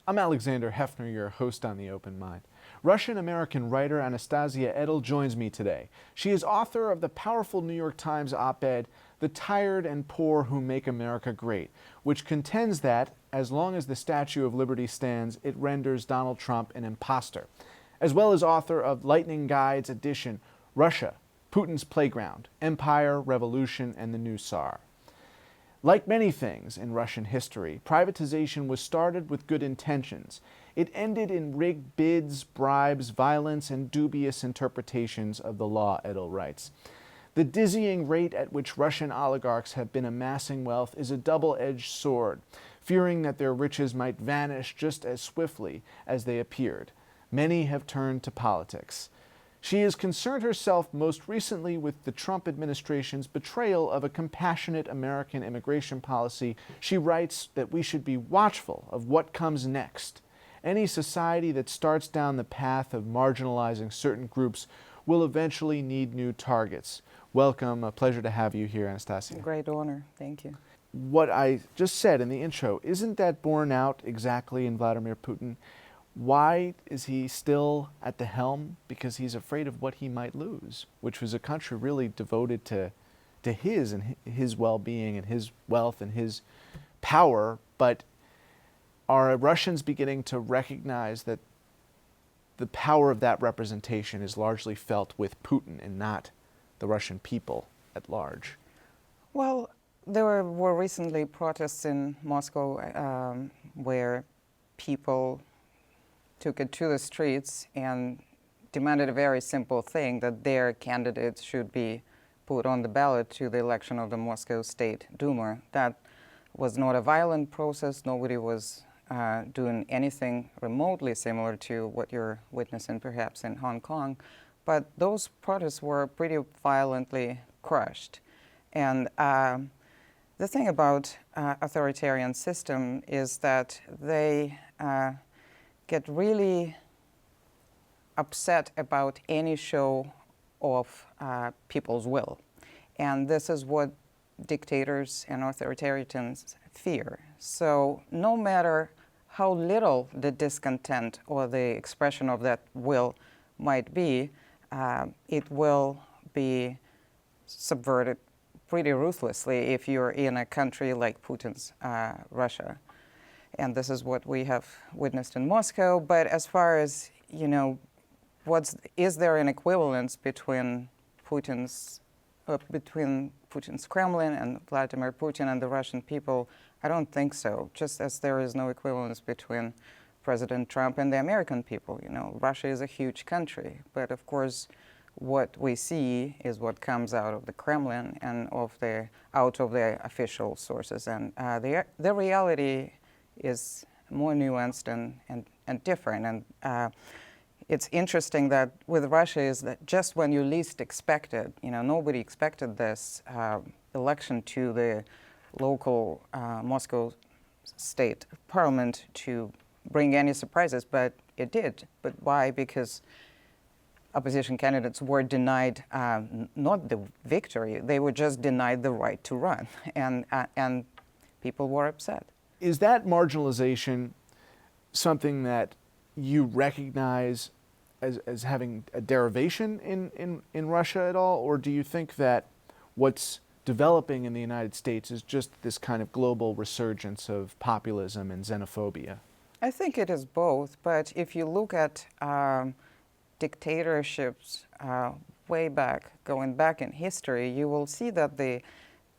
I'm Alexander Hefner, your host on The Open Mind. Russian-American writer Anastasia Edel joins me today. She is author of the powerful New York Times op-ed, "The Tired and Poor Who Make America Great," which contends that, as long as the Statue of Liberty stands, it renders Donald Trump an impostor, as well as author of Lightning Guide's edition, "Russia, Putin's Playground, Empire, Revolution, and the New Tsar." Like many things in Russian history, privatization was started with good intentions. It ended in rigged bids, bribes, violence, and dubious interpretations of the law, Edel writes. The dizzying rate at which Russian oligarchs have been amassing wealth is a double-edged sword, fearing that their riches might vanish just as swiftly as they appeared. Many have turned to politics. She has concerned herself most recently with the Trump administration's betrayal of a compassionate American immigration policy. She writes that we should be watchful of what comes next. Any society that starts down the path of marginalizing certain groups will eventually need new targets. Welcome, a pleasure to have you here, Anastasia. Great honor, thank you. What I just said in the intro, isn't that borne out exactly in Vladimir Putin? Why is he still at the helm? Because he's afraid of what he might lose, which was a country really devoted to his and his well-being and his wealth and his power. But are Russians beginning to recognize that the power of that representation is largely felt with Putin and not the Russian people at large? Well, there were recently protests in Moscow where people took it to the streets and demanded a very simple thing, that their candidates should be put on the ballot to the election of the Moscow State Duma. That was not a violent process. Nobody was doing anything remotely similar to what you're witnessing perhaps in Hong Kong. But those protests were pretty violently crushed. And the thing about authoritarian system is that they get really upset about any show of people's will. And this is what dictators and authoritarians fear. So no matter how little the discontent or the expression of that will might be, it will be subverted pretty ruthlessly if you're in a country like Putin's Russia. And this is what we have witnessed in Moscow. But as far as, is there an equivalence between Putin's Kremlin and Vladimir Putin and the Russian people? I don't think so. Just as there is no equivalence between President Trump and the American people. Russia is a huge country, but of course, what we see is what comes out of the Kremlin and out of the official sources, and the reality is more nuanced and different. And it's interesting that with Russia is that just when you least expect it, nobody expected this election to the local Moscow state parliament to bring any surprises, but it did. But why? Because opposition candidates were denied not the victory, they were just denied the right to run, and people were upset. Is that marginalization something that you recognize as having a derivation in Russia at all? Or do you think that what's developing in the United States is just this kind of global resurgence of populism and xenophobia? I think it is both, but if you look at dictatorships going back in history, you will see that the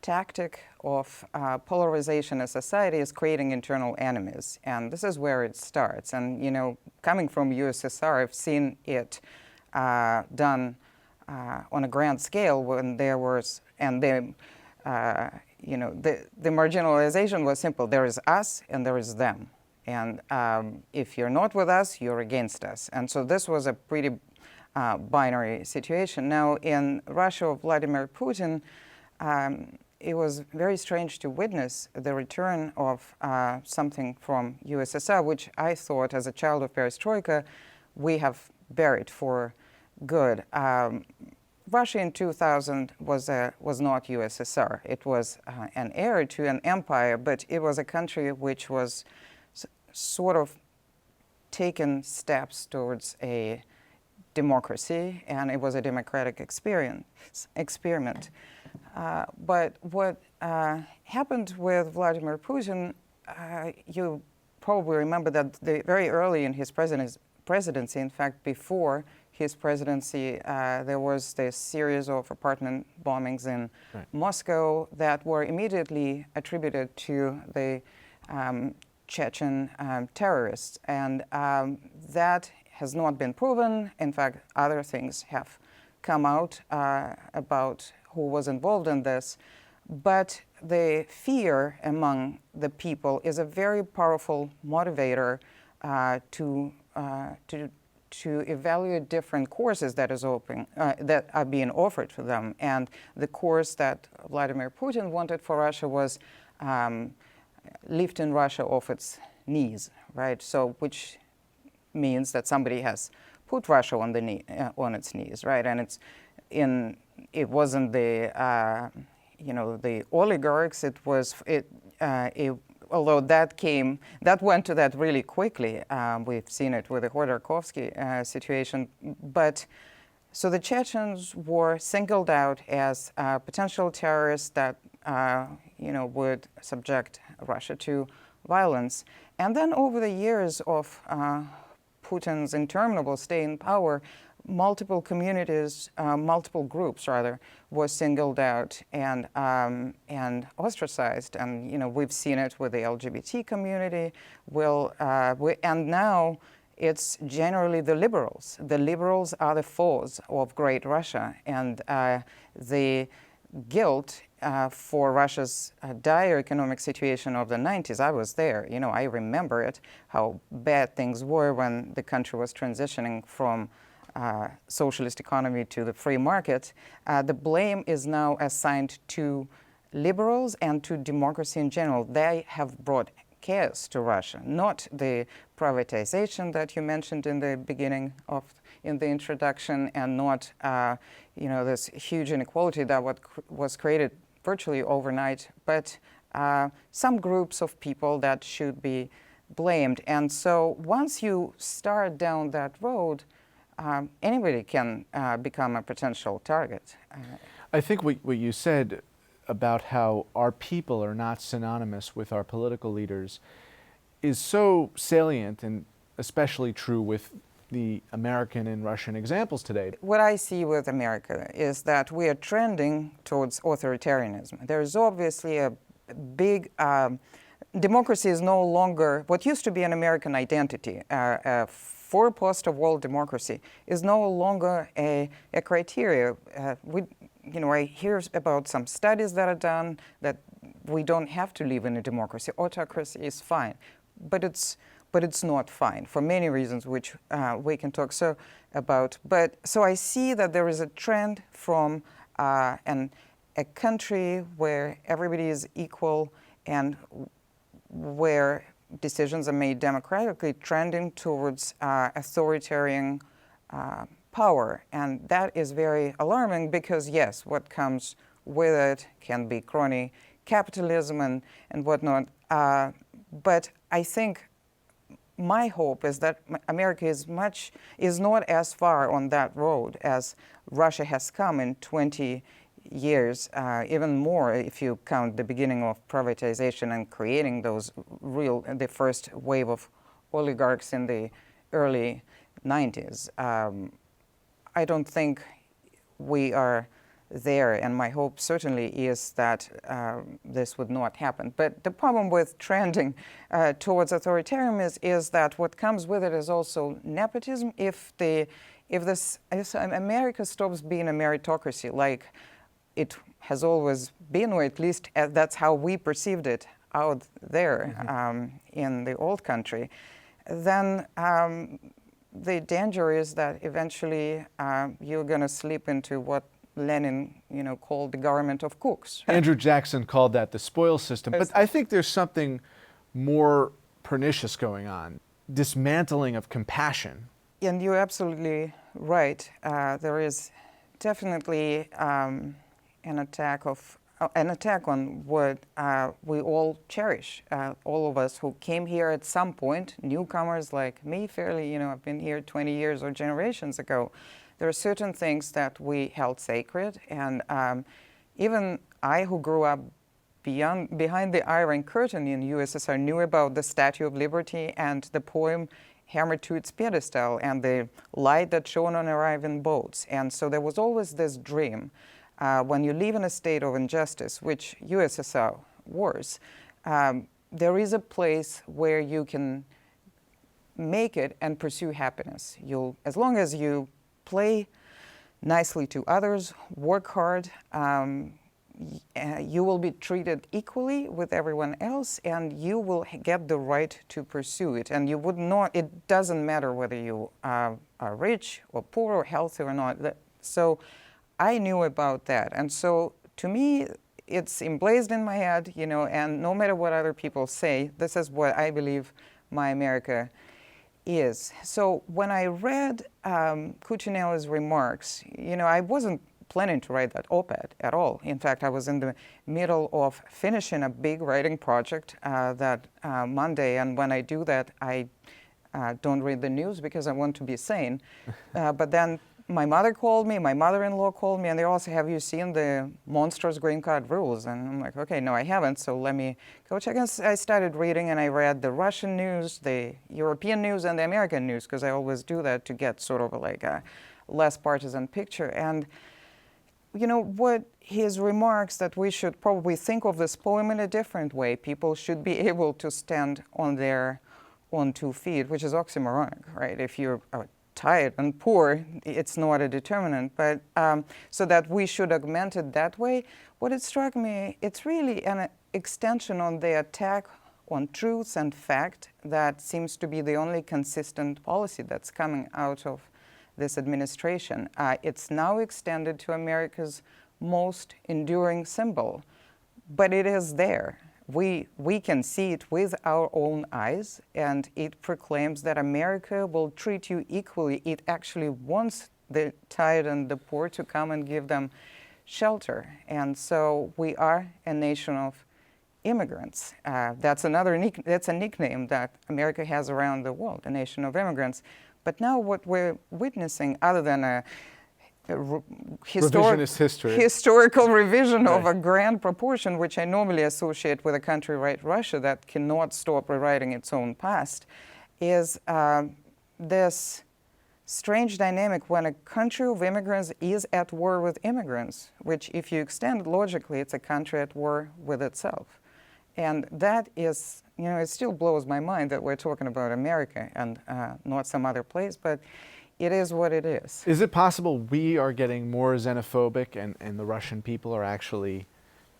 tactic of polarization in society is creating internal enemies, and this is where it starts. And coming from USSR, I've seen it done on a grand scale when there was, and the marginalization was simple. There is us and there is them, and if you're not with us, you're against us. And so this was a pretty binary situation. Now in Russia of Vladimir Putin, it was very strange to witness the return of something from USSR, which I thought, as a child of perestroika, we have buried for good. Russia in 2000 was not USSR. It was an heir to an empire, but it was a country which was sort of taken steps towards a democracy, and it was a democratic experiment. But what happened with Vladimir Putin, you probably remember that very early in his presidency, in fact, before his presidency, there was this series of apartment bombings in Moscow that were immediately attributed to the Chechen terrorists. And that has not been proven. In fact, other things have come out about who was involved in this. But the fear among the people is a very powerful motivator to evaluate different courses that are being offered to them. And the course that Vladimir Putin wanted for Russia was lifting Russia off its knees, right? So, which means that somebody has put Russia on on its knees, right? And it wasn't the the oligarchs. It was although that went to that really quickly. We've seen it with the Khodorkovsky situation. But so the Chechens were singled out as potential terrorists that would subject Russia to violence. And then over the years of Putin's interminable stay in power, multiple communities, multiple groups rather, were singled out and ostracized. And we've seen it with the LGBT community. And now it's generally the liberals. The liberals are the foes of Great Russia, and the guilt for Russia's dire economic situation of the 90s. I was there. I remember it, how bad things were when the country was transitioning from socialist economy to the free market. The blame is now assigned to liberals and to democracy in general. They have brought chaos to Russia, not the privatization that you mentioned in the beginning in the introduction, and not this huge inequality that was created virtually overnight, but some groups of people that should be blamed. And so once you start down that road, anybody can become a potential target. I think what you said about how our people are not synonymous with our political leaders is so salient, and especially true with the American and Russian examples today. What I see with America is that we are trending towards authoritarianism. There is obviously a big democracy is no longer what used to be an American identity. A forepost of world democracy is no longer a criteria. I hear about some studies that are done that we don't have to live in a democracy. Autocracy is fine, but it's not fine for many reasons, which we can talk about. But so I see that there is a trend from a country where everybody is equal and where decisions are made democratically, trending towards authoritarian power. And that is very alarming because, yes, what comes with it can be crony capitalism and whatnot. But I think my hope is that America is not as far on that road as Russia has come in 20 years, even more if you count the beginning of privatization and creating the first wave of oligarchs in the early 90s. I don't think we are there, and my hope certainly is that this would not happen. But the problem with trending towards authoritarianism is that what comes with it is also nepotism. If America stops being a meritocracy, like it has always been, or at least that's how we perceived it out there in the old country, then the danger is that eventually you're going to slip into what Lenin, called the government of cooks. Andrew Jackson called that the spoil system. But I think there's something more pernicious going on, dismantling of compassion. And you're absolutely right. There is definitely an attack an attack on what we all cherish. All of us who came here at some point, newcomers like me, fairly, I've been here 20 years or generations ago. There are certain things that we held sacred, and even I, who grew up behind the Iron Curtain in USSR, knew about the Statue of Liberty and the poem hammered to its pedestal and the light that shone on arriving boats. And so there was always this dream. When you live in a state of injustice, which USSR was, there is a place where you can make it and pursue happiness. As long as you play nicely to others, work hard, you will be treated equally with everyone else, and you will get the right to pursue it. And you would not, it doesn't matter whether you are rich or poor or healthy or not. So I knew about that. And so to me, it's emblazoned in my head, and no matter what other people say, this is what I believe my America is. So when I read Cuccinelli's remarks, I wasn't planning to write that op-ed at all. In fact, I was in the middle of finishing a big writing project that Monday, and when I do that, I don't read the news because I want to be sane. But then my mother called me, my mother-in-law called me, and they also, have you seen the monstrous green card rules? And I'm like, okay, no, I haven't, so let me go check. And I started reading, and I read the Russian news, the European news, and the American news, because I always do that to get sort of like a less partisan picture. And what his remarks that we should probably think of this poem in a different way. People should be able to stand on their own 2 feet, which is oxymoronic, right? If you're tired and poor, it's not a determinant. But so that we should augment it that way. What it struck me, it's really an extension on the attack on truth and fact that seems to be the only consistent policy that's coming out of this administration. It's now extended to America's most enduring symbol, but it is there. We can see it with our own eyes, and it proclaims that America will treat you equally. It actually wants the tired and the poor to come and give them shelter. And so we are a nation of immigrants. That's a nickname that America has around the world, a nation of immigrants. But now what we're witnessing, other than a historical revision of a grand proportion, which I normally associate with a country like Russia that cannot stop rewriting its own past, is this strange dynamic when a country of immigrants is at war with immigrants, which if you extend logically, it's a country at war with itself. And that is, it still blows my mind that we're talking about America and not some other place, but it is what it is. Is it possible we are getting more xenophobic and the Russian people are actually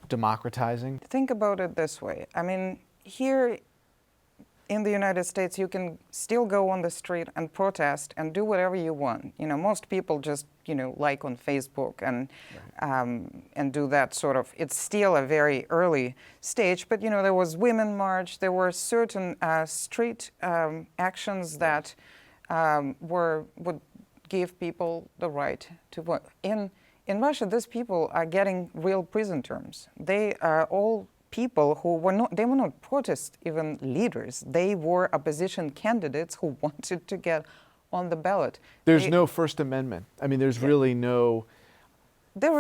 democratizing? Think about it this way. I mean, here in the United States, you can still go on the street and protest and do whatever you want. Most people just, like on Facebook and do that sort of. It's still a very early stage, but there was Women March. There were certain street actions that would give people the right to vote. In Russia, these people are getting real prison terms. They are all people who were not protest even leaders. They were opposition candidates who wanted to get on the ballot. There's no First Amendment. I mean, there's really no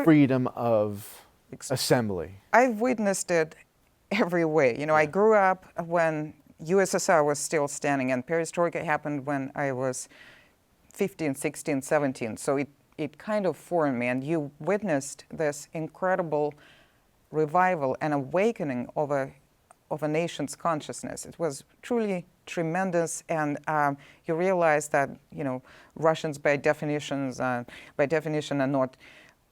freedom of assembly. I've witnessed it every way. I grew up when USSR was still standing, and perestroika happened when I was 15, 16, 17. So it kind of formed me, and you witnessed this incredible revival and awakening of a nation's consciousness. It was truly tremendous, and you realize that Russians by definition are not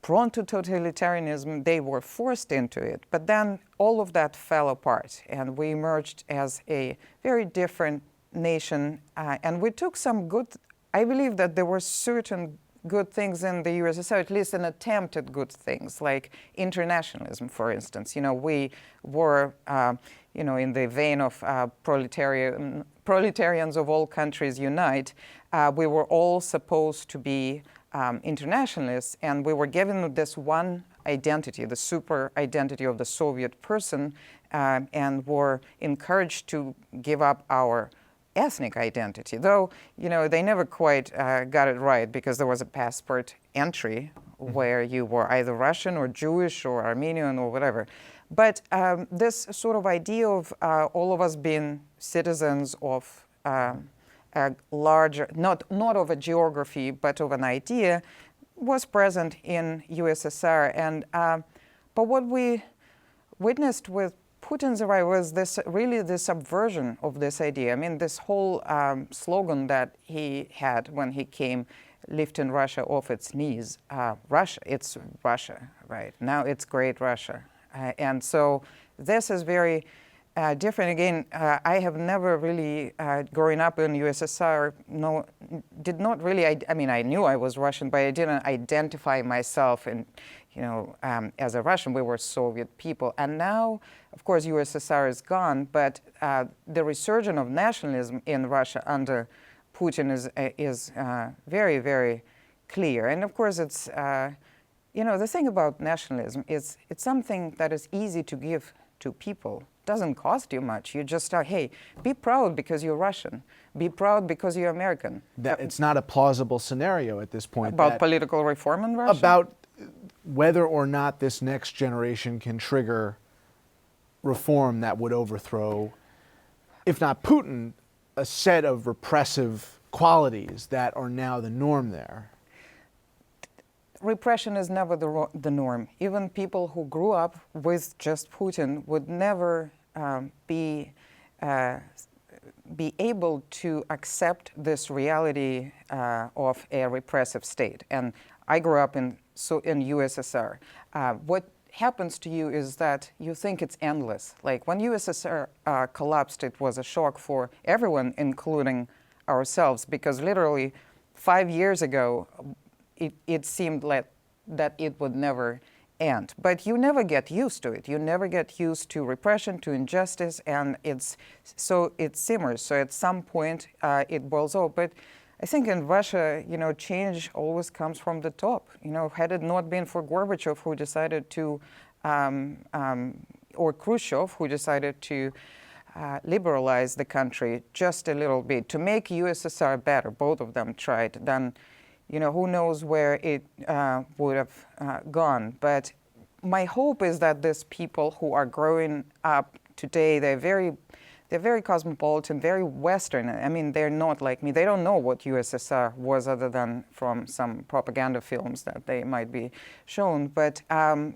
prone to totalitarianism. They were forced into it, but then all of that fell apart, and we emerged as a very different nation. And we took some good. I believe that there were certain good things in the USSR, at least an attempt at good things, like internationalism, for instance. We were, in the vein of proletarians of all countries unite. We were all supposed to be internationalists, and we were given this one identity, the super identity of the Soviet person, and were encouraged to give up our ethnic identity. Though, they never quite got it right, because there was a passport entry where you were either Russian or Jewish or Armenian or whatever. But this sort of idea of all of us being citizens of a larger, not of a geography, but of an idea, was present in USSR. And but what we witnessed with Putin's arrival was really the subversion of this idea. I mean, this whole slogan that he had when he came, lifting Russia off its knees. Russia, it's Russia, right? Now it's great Russia. And so this is very different. Again, I have never really, growing up in USSR, did not really, I mean, I knew I was Russian, but I didn't identify myself as a Russian. We were Soviet people. And now, of course, USSR is gone, but the resurgence of nationalism in Russia under Putin is very, very clear. And of course, it's, the thing about nationalism is it's something that is easy to give to people. It doesn't cost you much. You just start, hey, be proud because you're Russian. Be proud because you're American. It's not a plausible scenario at this point. About political reform in Russia? About whether or not this next generation can trigger reform that would overthrow, if not Putin, a set of repressive qualities that are now the norm there. Repression is never the norm. Even people who grew up with just Putin would never be able to accept this reality of a repressive state. And I grew up in USSR. What happens to you is that you think it's endless. Like when USSR collapsed, it was a shock for everyone, including ourselves, because literally 5 years ago, it seemed like that it would never end. But you never get used to it. You never get used to repression, to injustice, and it simmers. So at some point, it boils over. But I think in Russia, change always comes from the top. Had it not been for Gorbachev, who decided to, or Khrushchev, who decided to liberalize the country just a little bit to make USSR better, both of them tried, then, who knows where it would have gone. But my hope is that these people who are growing up today, they're very cosmopolitan, very Western. I mean, they're not like me. They don't know what USSR was other than from some propaganda films that they might be shown. But a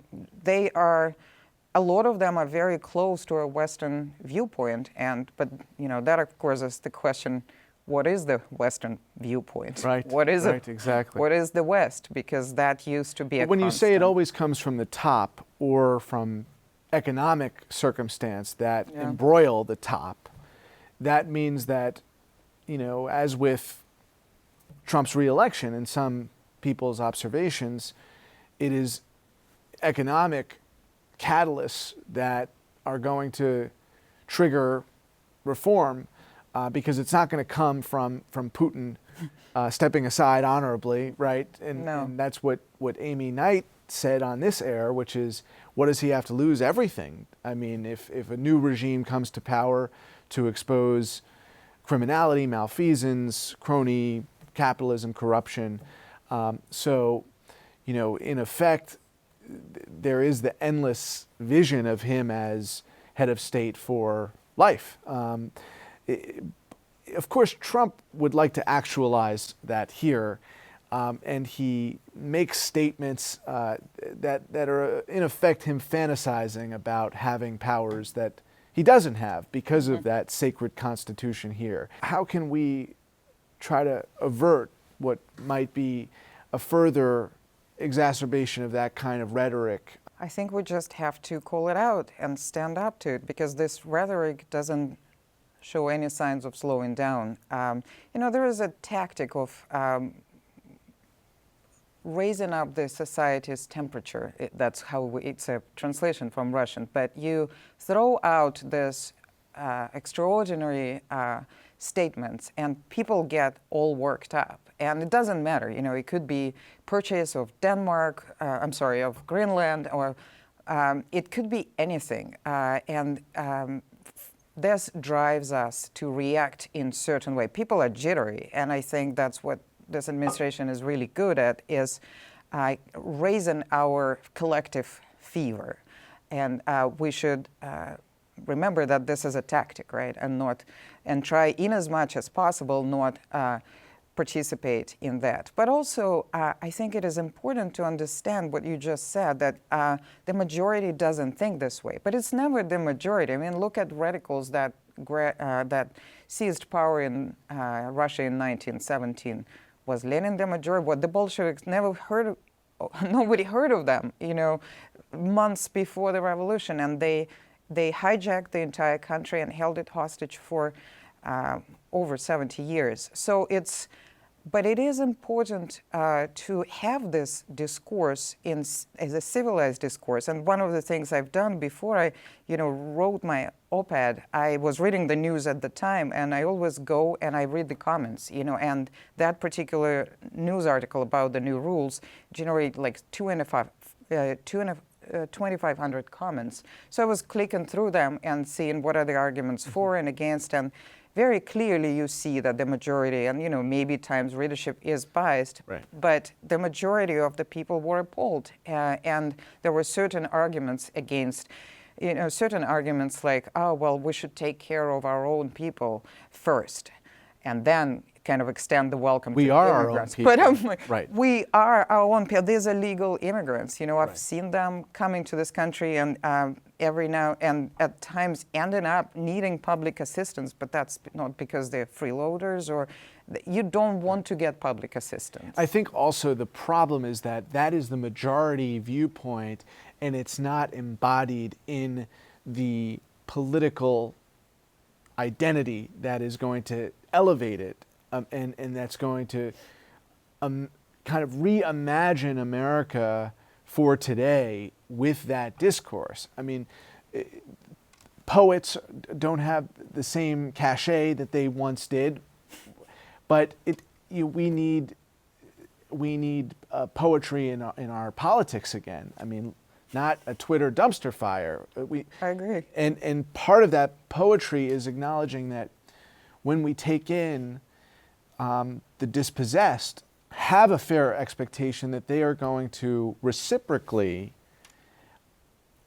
lot of them are very close to a Western viewpoint. But that of course is the question: what is the Western viewpoint? Right. What is right, it? Exactly. What is the West? Because that used to be a When you say it constant. always comes from the top or from economic circumstance that embroil the top, that means that, as with Trump's reelection in some people's observations, it is economic catalysts that are going to trigger reform, because it's not going to come from Putin stepping aside honorably, right? And that's what Amy Knight said on this air, which is, what does he have to lose? Everything. I mean, if a new regime comes to power to expose criminality, malfeasance, crony, capitalism, corruption. In effect, there is the endless vision of him as head of state for life. Of course, Trump would like to actualize that here. And he makes statements that are, in effect, him fantasizing about having powers that he doesn't have because of that sacred constitution here. How can we try to avert what might be a further exacerbation of that kind of rhetoric? I think we just have to call it out and stand up to it, because this rhetoric doesn't show any signs of slowing down. There is a tactic of raising up the society's temperature. That's how it's a translation from Russian. But you throw out this extraordinary statements, and people get all worked up. And it doesn't matter, it could be purchase of Denmark, of Greenland, or it could be anything. This drives us to react in certain way. People are jittery, and I think that's what this administration is really good at, is raising our collective fever. And we should remember that this is a tactic, right? And try in as much as possible not participate in that. But also, I think it is important to understand what you just said, that the majority doesn't think this way. But it's never the majority. I mean, look at radicals that seized power in Russia in 1917. Was Lenin the majority? What, the Bolsheviks nobody heard of them, months before the revolution, and they hijacked the entire country and held it hostage for over 70 years. But it is important to have this discourse as a civilized discourse. And one of the things I've done before I, wrote my op-ed, I was reading the news at the time, and I always go and I read the comments, and that particular news article about the new rules generated like 2,500 comments. So I was clicking through them and seeing what are the arguments for and against, and very clearly you see that the majority, and maybe Times readership is biased, right, but the majority of the people were appalled, and there were certain arguments against, certain arguments like, oh, well, we should take care of our own people first, and then kind of extend the welcome to immigrants. We are our own people. But right. We are our own people. These are legal immigrants. I've right. seen them coming to this country and every now and at times ending up needing public assistance, but that's not because they're freeloaders or you don't want to get public assistance. I think also the problem is that is the majority viewpoint, and it's not embodied in the political identity that is going to elevate it. And that's going to kind of reimagine America for today with that discourse. I mean, poets don't have the same cachet that they once did, but we need poetry in our politics again. I mean, not a Twitter dumpster fire. I agree. And part of that poetry is acknowledging that when we take in the dispossessed, have a fair expectation that they are going to reciprocally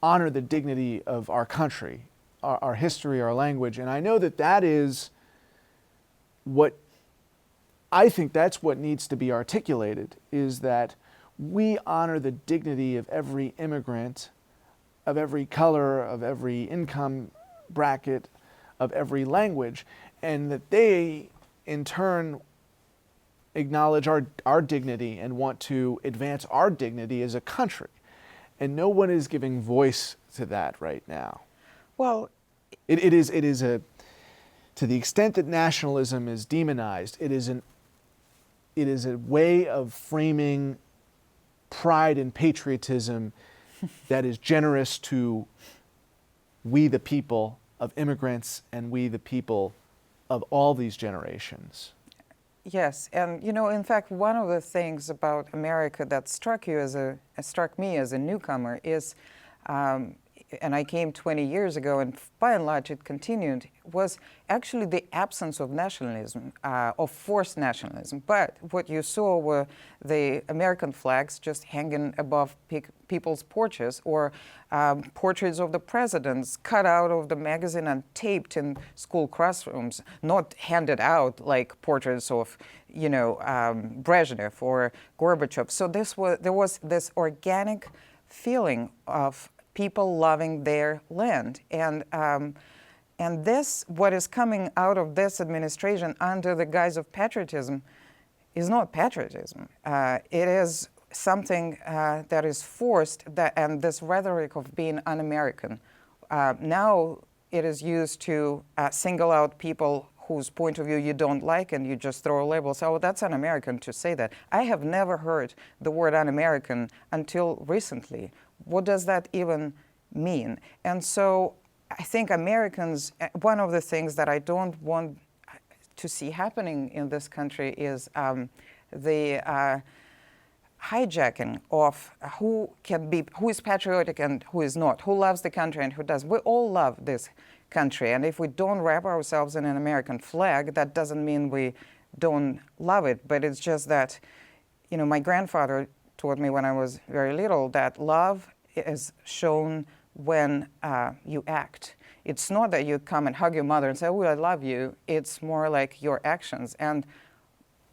honor the dignity of our country, our history, our language. And I know that is what, I think that's what needs to be articulated, is that we honor the dignity of every immigrant, of every color, of every income bracket, of every language, and that they in turn acknowledge our dignity and want to advance our dignity as a country. And no one is giving voice to that right now. Well, it is to the extent that nationalism is demonized, it is a way of framing pride and patriotism that is generous to we the people of immigrants and we the people of all these generations. Yes, and in fact, one of the things about America that struck me as a newcomer is, and I came 20 years ago, and by and large it continued, was actually the absence of nationalism, of forced nationalism. But what you saw were the American flags just hanging above people's porches, or portraits of the presidents cut out of the magazine and taped in school classrooms, not handed out like portraits of, Brezhnev or Gorbachev. So there was this organic feeling of people loving their land, and this, what is coming out of this administration under the guise of patriotism, is not patriotism. It is something that is forced, and this rhetoric of being un-American. Now it is used to single out people whose point of view you don't like, and you just throw a label, say, oh, that's un-American to say that. I have never heard the word un-American until recently. What does that even mean? And so I think Americans, one of the things that I don't want to see happening in this country is the hijacking of who is patriotic and who is not, who loves the country and who doesn't. We all love this country, and if we don't wrap ourselves in an American flag, that doesn't mean we don't love it, but it's just that, my grandfather taught me when I was very little that love is shown when you act. It's not that you come and hug your mother and say, oh, I love you. It's more like your actions. And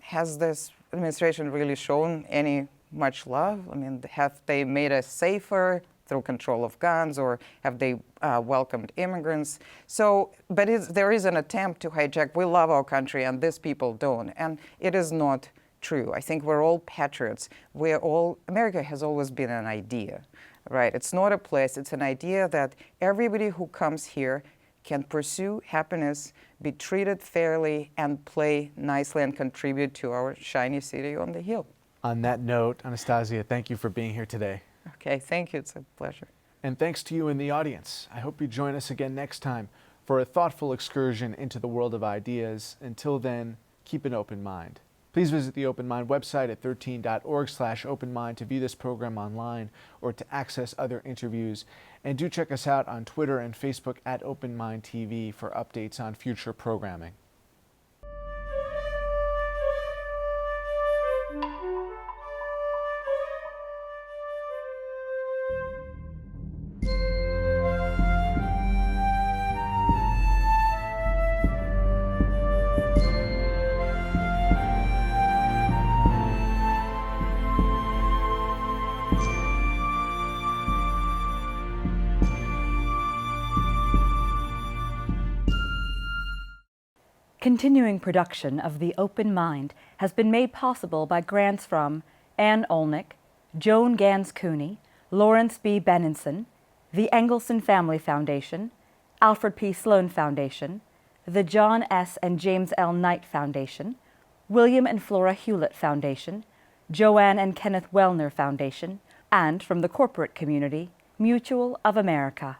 has this administration really shown any much love? I mean, have they made us safer through control of guns, or have they welcomed immigrants? So, but there is an attempt to hijack, we love our country and these people don't. And it is not true. I think we're all patriots. America has always been an idea, right? It's not a place, it's an idea that everybody who comes here can pursue happiness, be treated fairly, and play nicely and contribute to our shiny city on the hill. On that note, Anastasia, thank you for being here today. Okay, thank you. It's a pleasure. And thanks to you in the audience. I hope you join us again next time for a thoughtful excursion into the world of ideas. Until then, keep an open mind. Please visit the Open Mind website at 13.org/openmind to view this program online or to access other interviews. And do check us out on Twitter and Facebook at Open Mind TV for updates on future programming. Continuing production of The Open Mind has been made possible by grants from Ann Olnick, Joan Gans Cooney, Lawrence B. Benenson, the Engelson Family Foundation, Alfred P. Sloan Foundation, the John S. and James L. Knight Foundation, William and Flora Hewlett Foundation, Joanne and Kenneth Wellner Foundation, and from the corporate community, Mutual of America.